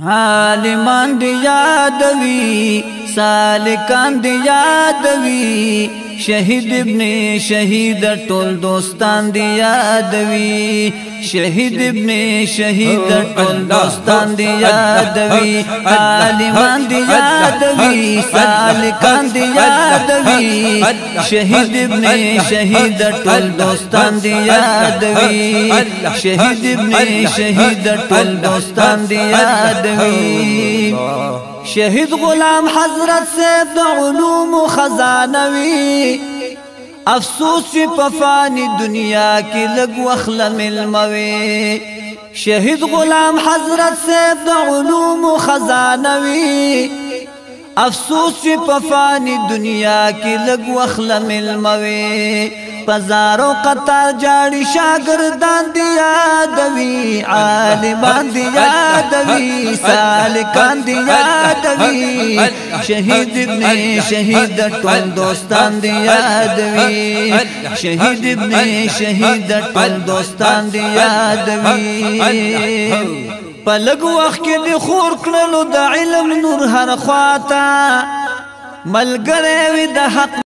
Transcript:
عالمان دی یادوی سالکان دی یادوی شهید ابن شهید ټول دوستان دی یادوی شهید ابن شهید ټول دوستان دی یادوی عالمان دی یادوی سالکان دی یادوی شهید ابن شهید ټول دوستان دی یادوی شهید ابن شهید ټول دوستان دی یادوی شهید غلام حضرت صاحب د علوم خزانوی افسوس په فانی دنیا کې لګ وخل ملموي شهید غلام حضرت صاحب د علوم خزانوی افسوس په فانی دنیا کې لګ وخل ملموي پزارو قطار جاړي شاګردان دی یادوي عالمان دی یادوي سالکان دی یادوي شهید ابن شهید ټول دوستان دی یادوي شهید ابن شهید ټول دوستان دی یادوي پلګ وخت کې د خور کړلو د علم نور هر خواته ملګری وي د حق